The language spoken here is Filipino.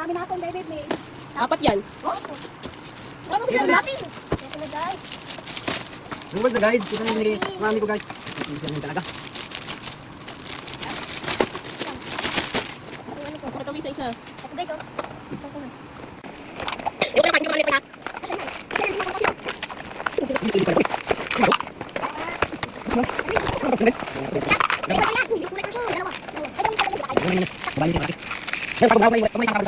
Dami na akong baby may. Apat yan. Ano ba natin? Ito na guys. Ang na guys, kita na nili. Mami ko guys. Hindi siya talaga. Ito isa-isa. Ito guys, oh. Isang ko na. Yung kaya pa, hindi pa. Purple.